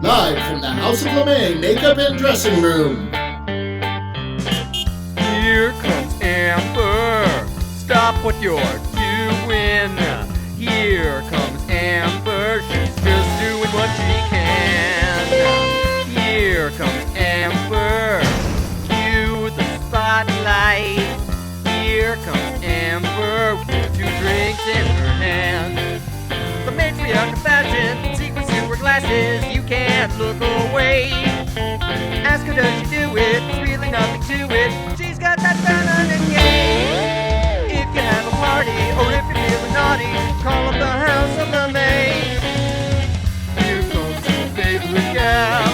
Live from the House of LeMay Makeup and Dressing Room. Here comes Amber. Stop what you're doing. Here comes Amber. She's just doing what she can. Here comes Amber. Cue the spotlight. Here comes Amber with 2 drinks in her hand. The matriarch of fashion, secrets to her glasses, you can't look away. Ask her, does she do it? There's really nothing to it. She's got that feminine game. If you have a party, or if you're feeling naughty, call up the House of LeMay. Here comes your favorite gal.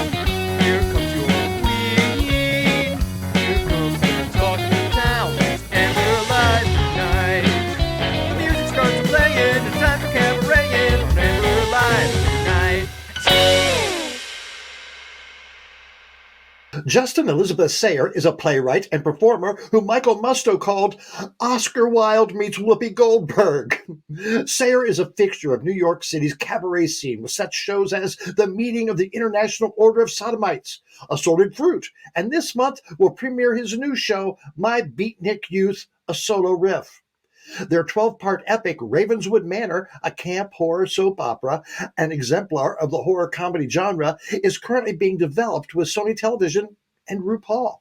Here comes your queen. Here comes the talk of the town. It's Amber Live tonight. The music starts playing. It's time for cabaret on Amber Live tonight. Justin Elizabeth Sayre is a playwright and performer who Michael Musto called Oscar Wilde meets Whoopi Goldberg. Sayre is a fixture of New York City's cabaret scene with such shows as The Meeting of the International Order of Sodomites, Assorted Fruit, and this month will premiere his new show, My Beatnik Youth, a Solo Riff. Their 12-part epic Ravenswood Manor, a camp horror soap opera, an exemplar of the horror comedy genre, is currently being developed with Sony Television and Rupaul.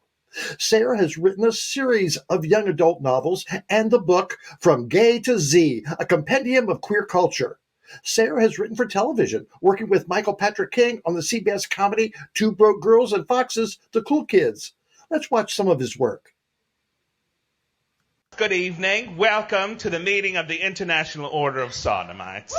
Sayre has written a series of young adult novels and the book From Gay to Z, a Compendium of Queer Culture. Sayre has written for television, working with Michael Patrick King on the CBS comedy Two Broke Girls and Fox's The Cool Kids. Let's watch some of his work. Good evening. Welcome to the meeting of the International Order of Sodomites.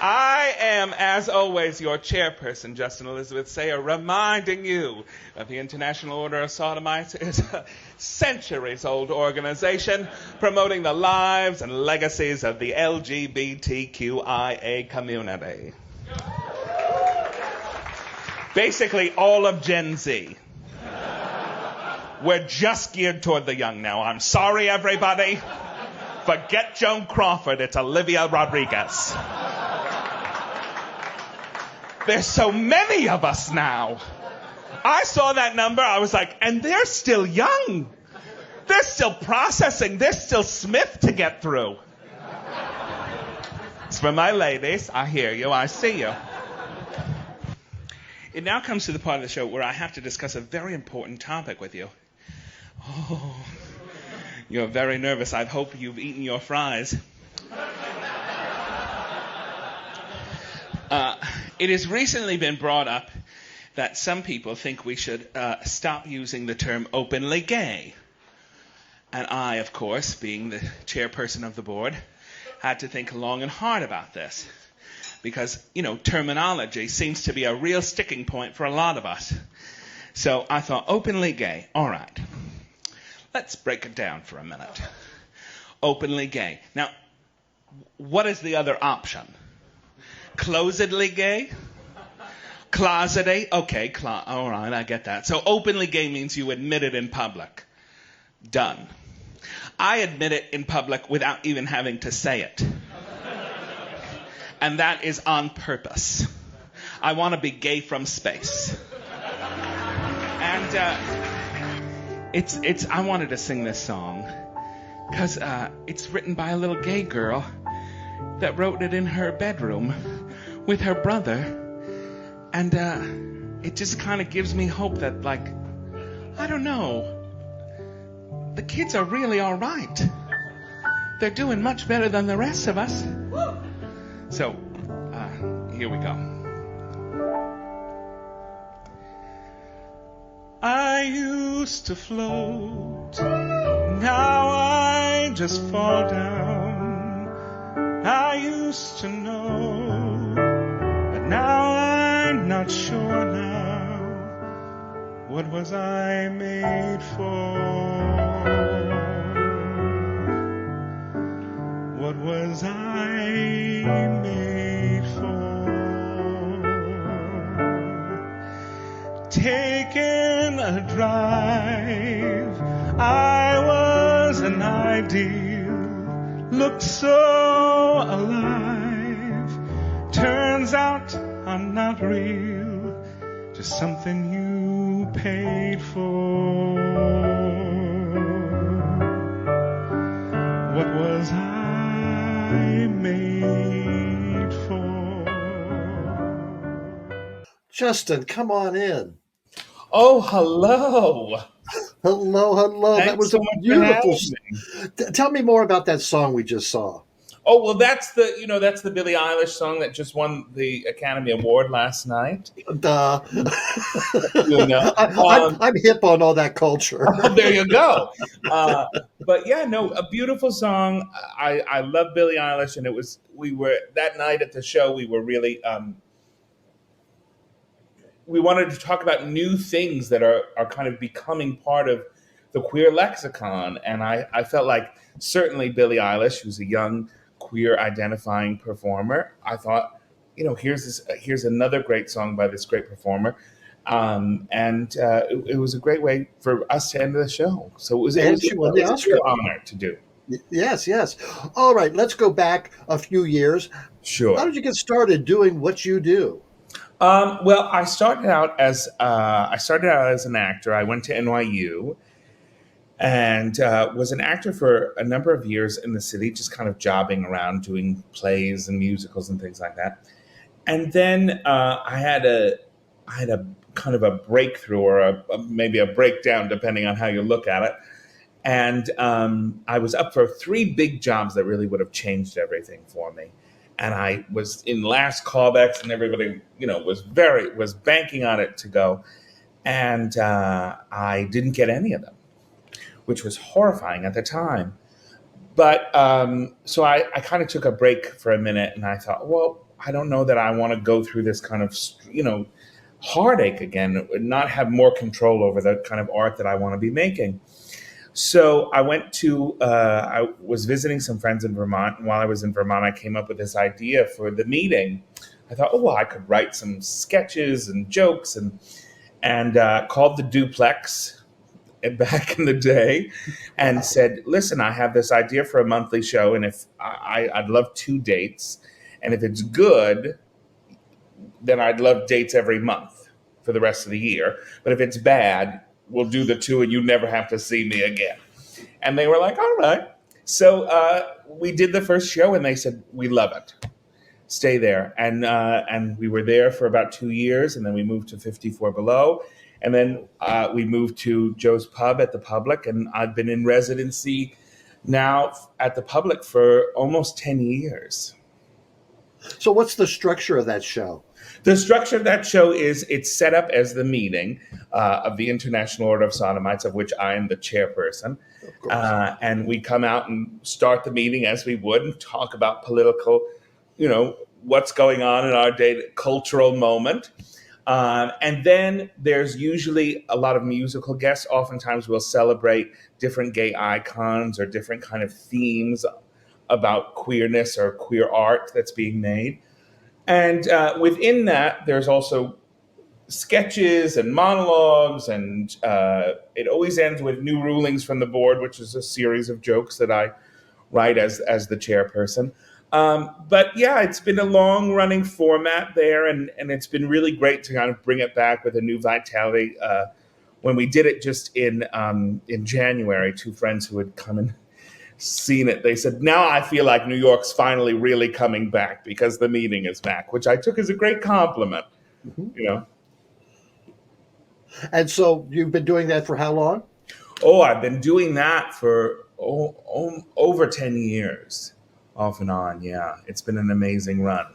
I am, as always, your chairperson, Justin Elizabeth Sayre, reminding you that the International Order of Sodomites is a centuries-old organization promoting the lives and legacies of the LGBTQIA community. Basically, all of Gen Z. We're just geared toward the young now. I'm sorry, everybody. Forget Joan Crawford. It's Olivia Rodriguez. There's so many of us now. I saw that number. I was like, and they're still young. They're still processing. There's still Smith to get through. It's for my ladies. I hear you. I see you. It now comes to the part of the show where I have to discuss a very important topic with you. Oh, you're very nervous. I hope you've eaten your fries. It has recently been brought up that some people think we should stop using the term openly gay. And I, of course, being the chairperson of the board, had to think long and hard about this. Because, terminology seems to be a real sticking point for a lot of us. So I thought, openly gay. All right. Let's break it down for a minute. Openly gay. Now, what is the other option? Closedly gay? Closeted? Okay, all right, I get that. So openly gay means you admit it in public. Done. I admit it in public without even having to say it. And that is on purpose. I want to be gay from space. And I wanted to sing this song because it's written by a little gay girl that wrote it in her bedroom with her brother. And it just kind of gives me hope that, I don't know, the kids are really all right. They're doing much better than the rest of us. So, here we go. I used to float, now I just fall down. I used to know, but now I'm not sure now. What was I made for? What was I made for? Taking a drive, I was an ideal, looked so alive. are not real, just something you paid for. What was I made for? Justin, come on in. Oh, hello. Hello. That Thanks was so a much for beautiful. having me. Tell me more about that song we just saw. Oh, well, that's the Billie Eilish song that just won the Academy Award last night. Duh. You know, I'm hip on all that culture. there you go. But yeah, no, a beautiful song. I love Billie Eilish, and we were that night at the show. We were really we wanted to talk about new things that are kind of becoming part of the queer lexicon, and I felt like certainly Billie Eilish, who's a young queer identifying performer, I thought, here's another great song by this great performer. It was a great way for us to end the show. So it was She won the a Oscar. real honor to do. Yes. All right, let's go back a few years. Sure. How did you get started doing what you do? Well, I started out as an actor. I went to NYU and was an actor for a number of years in the city, just kind of jobbing around doing plays and musicals and things like that. And then I had a kind of a breakthrough or maybe a breakdown, depending on how you look at it. And I was up for 3 big jobs that really would have changed everything for me. And I was in last callbacks, and everybody, was banking on it to go. And I didn't get any of them, which was horrifying at the time. But so I kind of took a break for a minute, and I thought, well, I don't know that I want to go through this kind of, heartache again, not have more control over the kind of art that I want to be making. So I I was visiting some friends in Vermont. And while I was in Vermont, I came up with this idea for the meeting. I thought, I could write some sketches and jokes and called the Duplex back in the day and said, listen, I have this idea for a monthly show. And if I'd love 2 dates. And if it's good, then I'd love dates every month for the rest of the year. But if it's bad, we'll do the 2 and you never have to see me again. And they were like, all right. So we did the first show and they said, we love it. Stay there. And we were there for about 2 years, and then we moved to 54 Below. And then we moved to Joe's Pub at the Public. And I've been in residency now at the Public for almost 10 years. So what's the structure of that show? The structure of that show is it's set up as the meeting of the International Order of Sodomites, of which I am the chairperson. And we come out and start the meeting as we would and talk about political, what's going on in our day, cultural moment. And then there's usually a lot of musical guests. Oftentimes we'll celebrate different gay icons or different kind of themes about queerness or queer art that's being made. And within that, there's also sketches and monologues, and it always ends with new rulings from the board, which is a series of jokes that I write as the chairperson. But yeah, it's been a long-running format there, and it's been really great to kind of bring it back with a new vitality. When we did it just in January, 2 friends who had come and seen it, they said, now I feel like New York's finally really coming back because the meeting is back, which I took as a great compliment. And so you've been doing that for how long? I've been doing that for over 10 years, off and on. Yeah, it's been an amazing run.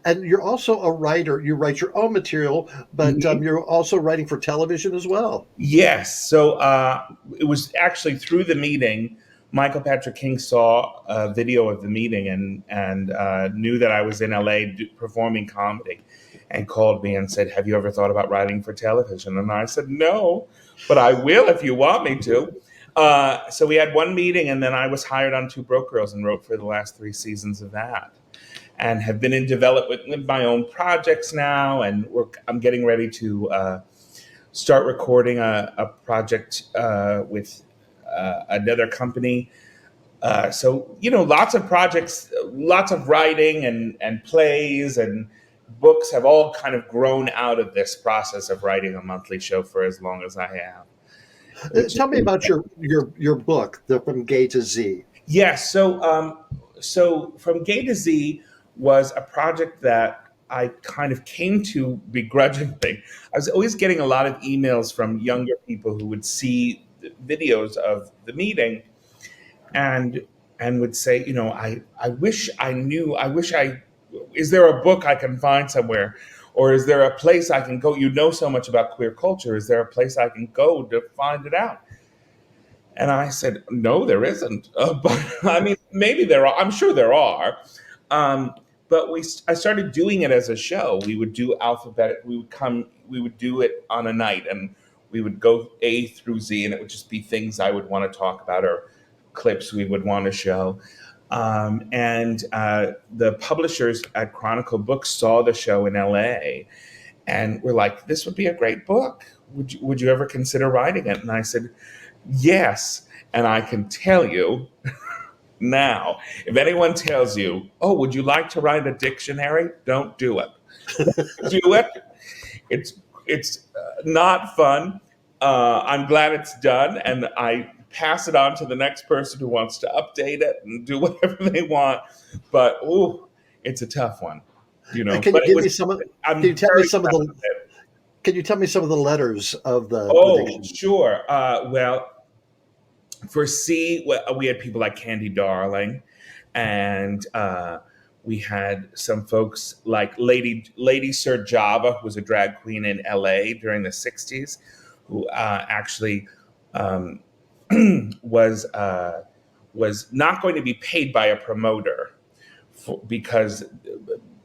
And you're also a writer. You write your own material, but you're also writing for television as well. Yes. So it was actually through the meeting, Michael Patrick King saw a video of the meeting and knew that I was in LA performing comedy, and called me and said, have you ever thought about writing for television? And I said, no, but I will if you want me to. So we had one meeting, and then I was hired on 2 Broke Girls and wrote for the last 3 seasons of that. And have been in development with my own projects now, and I'm getting ready to start recording a project with another company So, lots of projects, lots of writing and plays and books have all kind of grown out of this process of writing a monthly show for as long as I have. Which Tell me about your book, the From Gay to Z. Yes. So From Gay to Z was a project that I kind of came to begrudgingly. I was always getting a lot of emails from younger people who would see videos of the meeting and would say, I wish I knew, is there a book I can find somewhere? Or is there a place I can go? You know so much about queer culture. Is there a place I can go to find it out? And I said, no, there isn't. But I mean, maybe there are. I'm sure there are. But I started doing it as a show. We would do alphabetic. We would do it on a night, and we would go A through Z, and it would just be things I would want to talk about or clips we would want to show. And the publishers at Chronicle Books saw the show in LA, and were like, "This would be a great book. Would you ever consider writing it?" And I said, yes. And I can tell you now, if anyone tells you, oh, would you like to write a dictionary? Don't do it. Do it. It's not fun. I'm glad it's done. And I pass it on to the next person who wants to update it and do whatever they want. But, it's a tough one. Can you give me some of? Can you tell me some of the? Can you tell me some of the letters of the? Oh, sure. Well, for C, we had people like Candy Darling, and we had some folks like Lady Sir Java, who was a drag queen in LA during the 60s, who actually was not going to be paid by a promoter because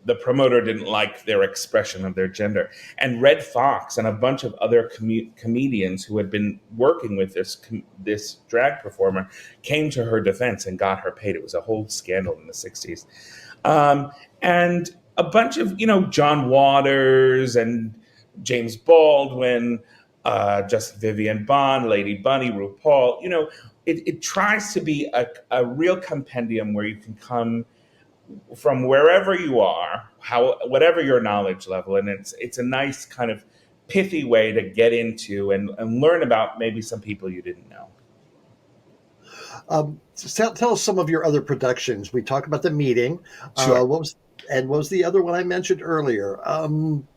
the promoter didn't like their expression of their gender. And Red Fox and a bunch of other comedians who had been working with this drag performer came to her defense and got her paid. It was a whole scandal in the 60s. And a bunch of, John Waters and James Baldwin, Just Vivian Bond, Lady Bunny, RuPaul. It tries to be a real compendium where you can come from wherever you are, whatever your knowledge level, and it's a nice kind of pithy way to get into and learn about maybe some people you didn't know. Tell us some of your other productions. We talked about the meeting. Sure. What was the other one I mentioned earlier?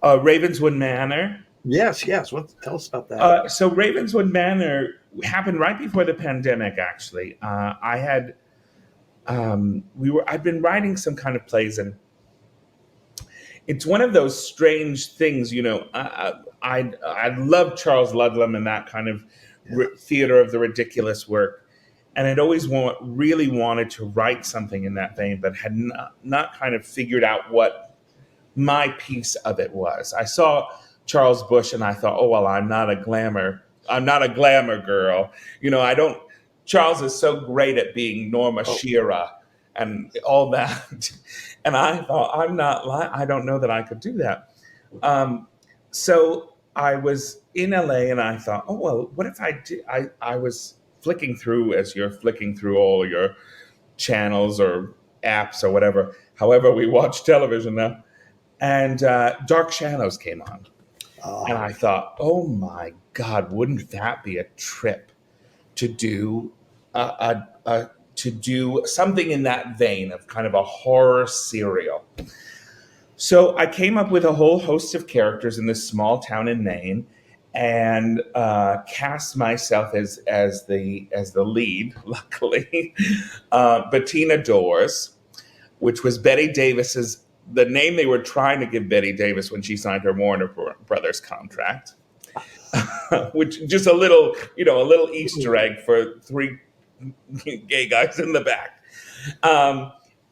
Ravenswood Manor. Yes. Tell us about that. So Ravenswood Manor happened right before the pandemic. Actually, I'd been writing some kind of plays, and it's one of those strange things, I love Charles Ludlam and that kind of theater of the ridiculous work, and I'd always really wanted to write something in that vein, but had not kind of figured out what my piece of it was. I saw Charles Bush, and I thought, oh well, I'm not a glamour girl, Charles is so great at being Norma Shearer and all that. And I thought, I don't know that I could do that. So I was in LA and I thought, oh, well, what if I did? I was flicking through as you're flicking through all your channels or apps or whatever, however we watch television now. And Dark Shadows came on. And I thought, oh my God, wouldn't that be a trip to do to do something in that vein of kind of a horror serial. So I came up with a whole host of characters in this small town in Maine, and cast myself as the lead. Luckily, Bettina Dawes, which was Betty Davis's the name they were trying to give Betty Davis when she signed her Warner Brothers contract. Which just a little Easter egg for three gay guys in the back,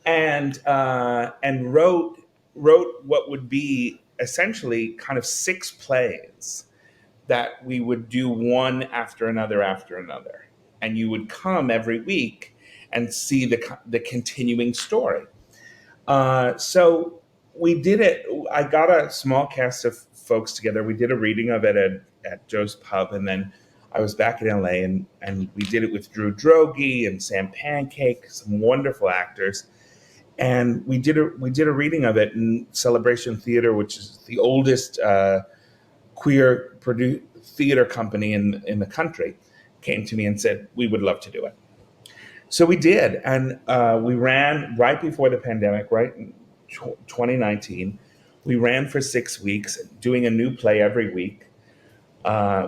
and wrote what would be essentially kind of 6 plays that we would do one after another, and you would come every week and see the continuing story. So we did it. I got a small cast of folks together. We did a reading of it at Joe's Pub, and then I was back in LA, and we did it with Drew Droege and Sam Pancake, some wonderful actors. And we did a reading of it in Celebration Theater, which is the oldest queer theater company in the country. Came to me and said, we would love to do it. So we did. And we ran right before the pandemic, right in 2019. We ran for 6 weeks, doing a new play every week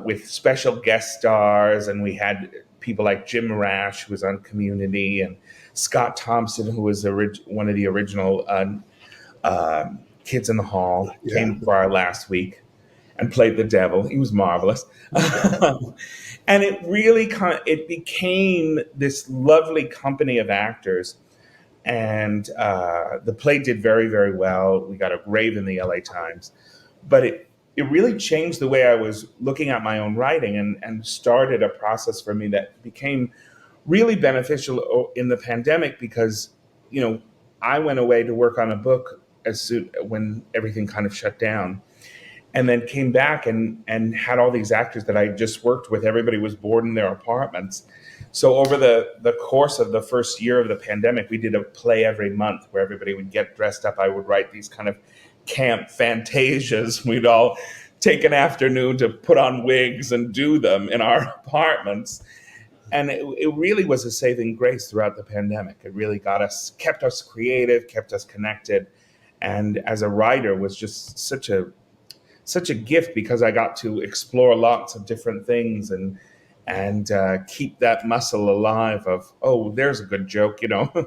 with special guest stars. And we had people like Jim Rash, who was on Community, and Scott Thompson, who was one of the original Kids in the Hall, came for our last week and played the devil. He was marvelous. And it really it became this lovely company of actors. And the play did very, very well. We got a rave in the LA Times. But it really changed the way I was looking at my own writing and started a process for me that became really beneficial in the pandemic because, I went away to work on a book when everything kind of shut down, and then came back and had all these actors that I just worked with. Everybody was bored in their apartments. So over the course of the first year of the pandemic, we did a play every month where everybody would get dressed up. I would write these kind of camp fantasias. We'd all take an afternoon to put on wigs and do them in our apartments. And it really was a saving grace throughout the pandemic. It really kept us creative, kept us connected. And as a writer was just such a gift because I got to explore lots of different things and keep that muscle alive of, there's a good joke, So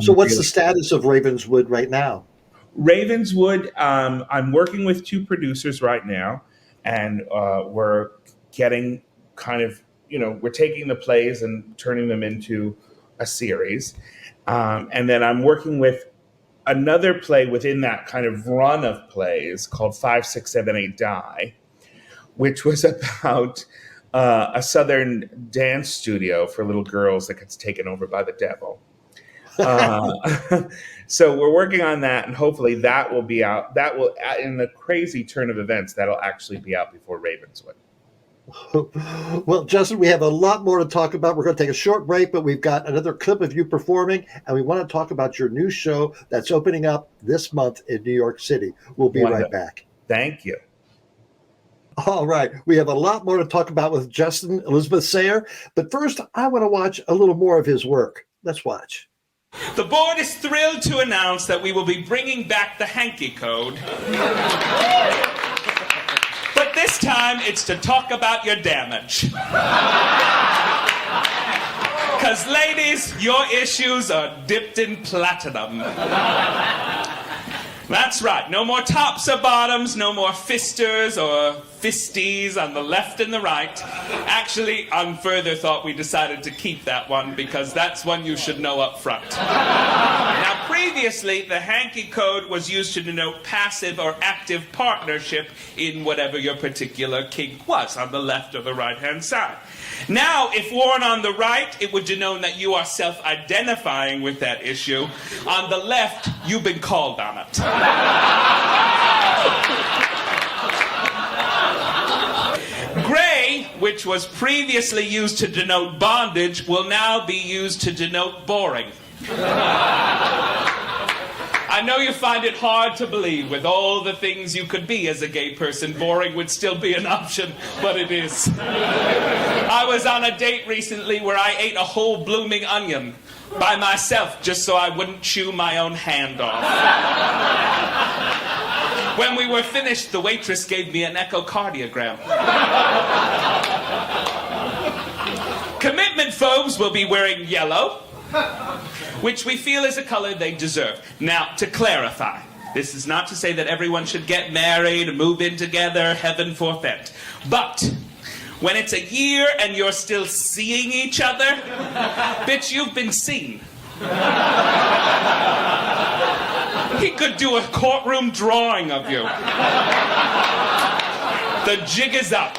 what's the status of Ravenswood right now? Ravenswood, I'm working with 2 producers right now, and we're getting we're taking the plays and turning them into a series. And then I'm working with another play within that kind of run of plays called 5, 6, 7, 8 Die, which was about a Southern dance studio for little girls that gets taken over by the devil. So we're working on that, and hopefully that will be out. That will, in the crazy turn of events, that'll actually be out before Ravenswood. Well, Justin, we have a lot more to talk about. We're going to take a short break, but we've got another clip of you performing, and we want to talk about your new show that's opening up this month in New York City. We'll be right back. Thank you. All right. We have a lot more to talk about with Justin, Elizabeth Sayre, but first, I want to watch a little more of his work. Let's watch. The board is thrilled to announce that we will be bringing back the hanky code. But this time, it's to talk about your damage. Because, ladies, your issues are dipped in platinum. That's right. No more tops or bottoms, no more fisters or fisties on the left and the right. Actually, on further thought, we decided to keep that one because that's one you should know up front. Now, previously, the hanky code was used to denote passive or active partnership in whatever your particular kink was, on the left or the right-hand side. Now, if worn on the right, it would denote that you are self-identifying with that issue. On the left, you've been called on it. Gray, which was previously used to denote bondage, will now be used to denote boring. I know you find it hard to believe with all the things you could be as a gay person. Boring would still be an option, but it is. I was on a date recently where I ate a whole blooming onion by myself just so I wouldn't chew my own hand off. When we were finished, the waitress gave me an echocardiogram. Commitment phobes will be wearing yellow, which we feel is a color they deserve. Now, to clarify, this is not to say that everyone should get married and move in together, heaven forfend. But when it's a year and you're still seeing each other, bitch, you've been seen. He could do a courtroom drawing of you. The jig is up.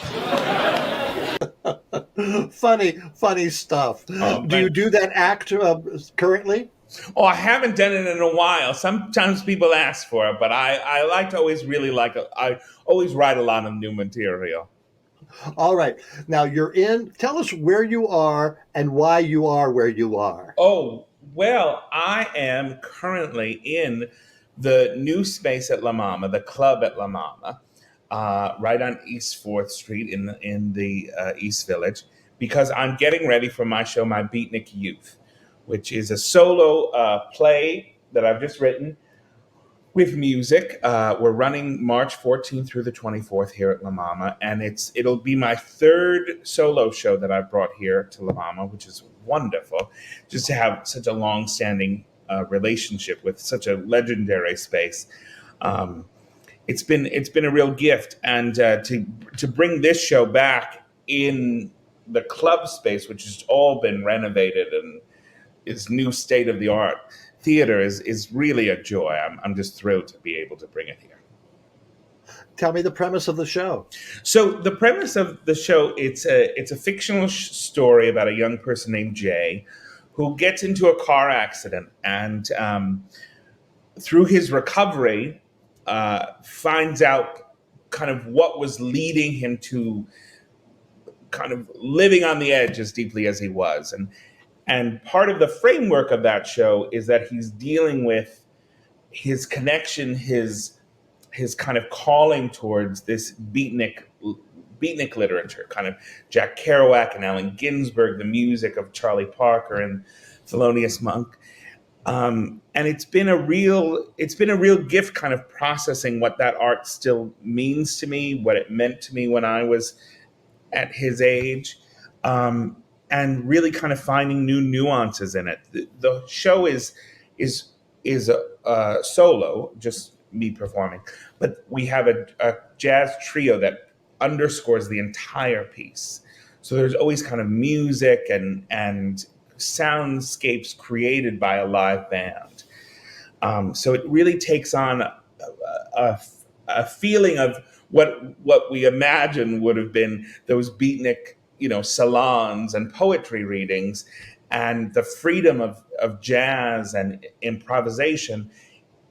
Funny stuff. Do you do that act currently? Oh, I haven't done it in a while. Sometimes people ask for it, but I like to always I always write a lot of new material. All right. Now tell us where you are and why you are where you are. Oh, well, I am currently in the new space at La Mama, the club at La Mama, right on East 4th Street in the East Village, because I'm getting ready for my show, My Beatnik Youth, which is a solo play that I've just written with music. We're running March 14th through the 24th here at La Mama, and it'll be my third solo show that I've brought here to La Mama, which is wonderful, just to have such a long-standing relationship with such a legendary space. It's been a real gift, and to bring this show back in the club space, which has all been renovated and is new state of the art theater, is really a joy. I'm just thrilled to be able to bring it here. Tell me the premise of the show. So the premise of the show, it's a fictional story about a young person named Jay who gets into a car accident, and through his recovery finds out kind of what was leading him to kind of living on the edge as deeply as he was. And part of the framework of that show is that he's dealing with his connection, his kind of calling towards this beatnik literature, kind of Jack Kerouac and Allen Ginsberg, the music of Charlie Parker and Thelonious Monk. And it's been a real gift, kind of processing what that art still means to me, what it meant to me when I was at his age, and really kind of finding new nuances in it. The show is a solo, just me performing, but we have a jazz trio that underscores the entire piece. So there's always kind of music and soundscapes created by a live band. So it really takes on a feeling of what we imagine would have been those beatnik, salons and poetry readings, and the freedom of jazz and improvisation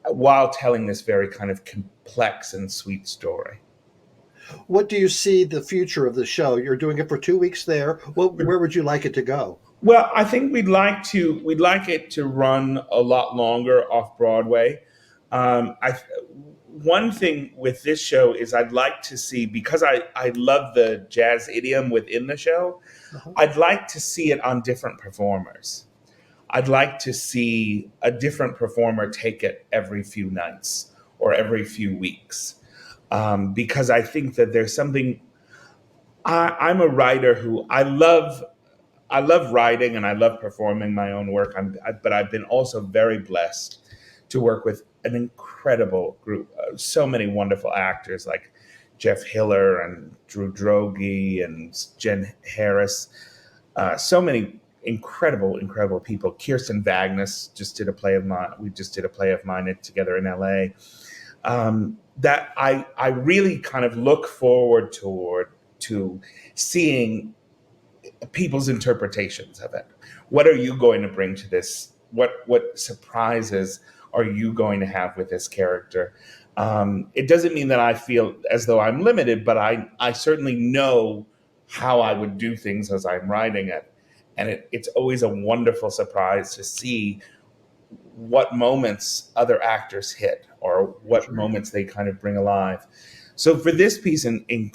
while telling this very kind of complex and sweet story. What do you see the future of the show? You're doing it for 2 weeks there. Where would you like it to go? Well, I think we'd like it to run a lot longer off Broadway. One thing with this show is I'd like to see, because I love the jazz idiom within the show, I'd like to see it on different performers. I'd like to see a different performer take it every few nights or every few weeks, because I think that there's something. I'm a writer who I love writing and I love performing my own work. But I've been also very blessed to work with an incredible group, so many wonderful actors like Jeff Hiller and Drew Droege and Jen Harris, so many incredible people. Kirsten Vagnus just did a play of mine. We just did a play of mine together in LA. That I really kind of look forward to seeing people's interpretations of it. What are you going to bring to this? What surprises are you going to have with this character? It doesn't mean that I feel as though I'm limited, but I certainly know how I would do things as I'm writing it. And it's always a wonderful surprise to see what moments other actors hit or what moments they kind of bring alive. So for this piece in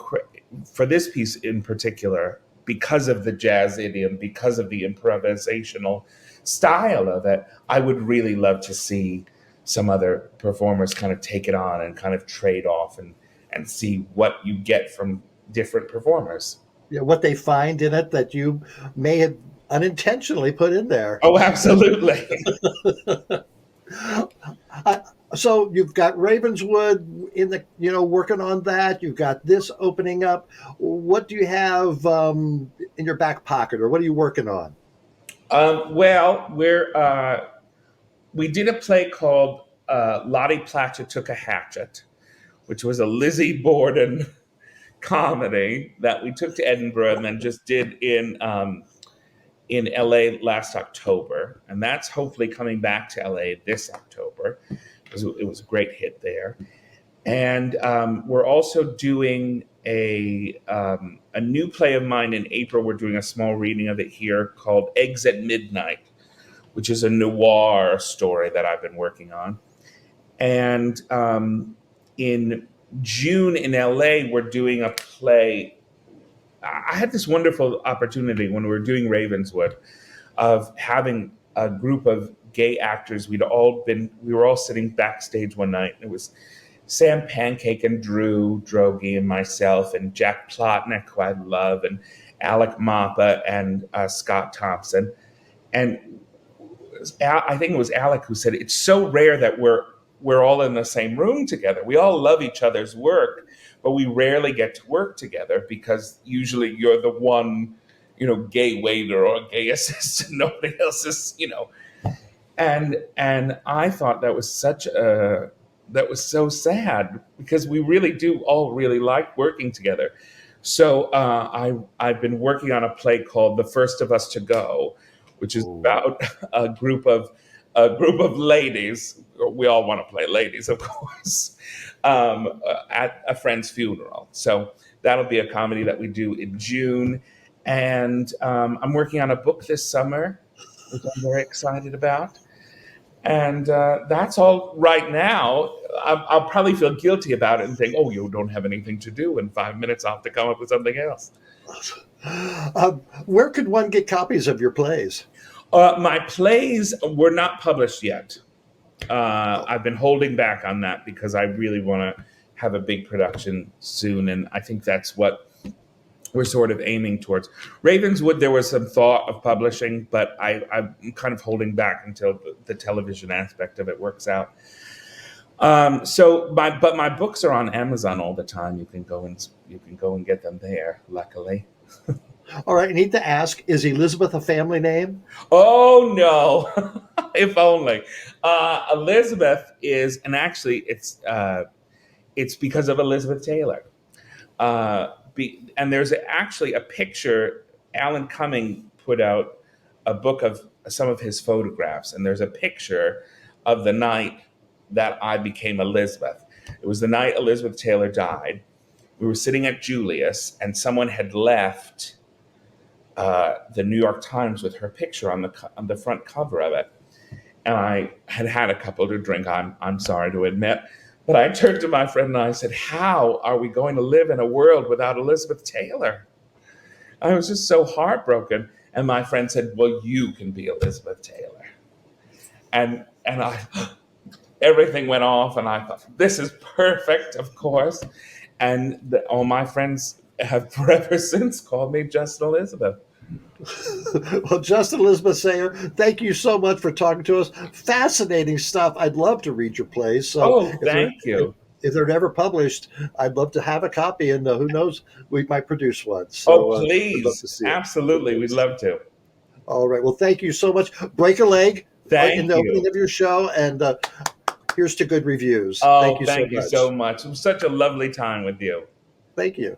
particular, because of the jazz idiom, because of the improvisational style of it, I would really love to see some other performers kind of take it on and kind of trade off and see what you get from different performers. Yeah, what they find in it that you may have unintentionally put in there. Oh, absolutely. So you've got Ravenswood in the, working on that. You've got this opening up. What do you have in your back pocket, or what are you working on? Well, we did a play called Lottie Platchett Took a Hatchet, which was a Lizzie Borden comedy that we took to Edinburgh and then just did in LA last October. And that's hopefully coming back to LA this October, because it was a great hit there. And we're also doing a a new play of mine in April. We're doing a small reading of it here called Eggs at Midnight, which is a noir story that I've been working on. And in June in LA, we're doing a play. I had this wonderful opportunity when we were doing Ravenswood of having a group of gay actors. We were all sitting backstage one night. It was Sam Pancake and Drew Droege and myself and Jack Plotnick, who I love, and Alec Mappa and Scott Thompson. And I think it was Alec who said, it's so rare that we're all in the same room together. We all love each other's work, but we rarely get to work together because usually you're the one, gay waiter or gay assistant. Nobody else is, And I thought that was so sad because we really do all really like working together. So I've been working on a play called The First of Us to Go, which is about a group of ladies. We all want to play ladies, of course, at a friend's funeral. So that'll be a comedy that we do in June. And I'm working on a book this summer, which I'm very excited about. And that's all right now. I'll probably feel guilty about it and think, oh, you don't have anything to do. In 5 minutes, I'll have to come up with something else. Where could one get copies of your plays? My plays were not published yet. I've been holding back on that because I really want to have a big production soon. And I think that's what we're sort of aiming towards. Ravenswood, there was some thought of publishing, but I'm kind of holding back until the television aspect of it works out. But my books are on Amazon all the time. You can go and get them there, luckily. All right, I need to ask, is Elizabeth a family name? Oh, no. If only. Elizabeth is, and actually it's because of Elizabeth Taylor. And there's actually a picture. Alan Cumming put out a book of some of his photographs, and there's a picture of the night that I became Elizabeth. It was the night Elizabeth Taylor died. We were sitting at Julius, and someone had left the New York Times with her picture on the front cover of it. And I had a couple to drink, I'm sorry to admit. But I turned to my friend and I said, how are we going to live in a world without Elizabeth Taylor? I was just so heartbroken. And my friend said, well, you can be Elizabeth Taylor. And everything went off, and I thought, this is perfect, of course. And all my friends have forever since called me just Elizabeth. Well, Justin Elizabeth Sayre, thank you so much for talking to us. Fascinating stuff. I'd love to read your plays. So thank you. If they're never published, I'd love to have a copy, and who knows, we might produce one. So, please. love to see Absolutely. it. We'd love to. All right. Well, thank you so much. Break a leg in the opening of your show, and here's to good reviews. Thank you so much. so much. It was such a lovely time with you. Thank you.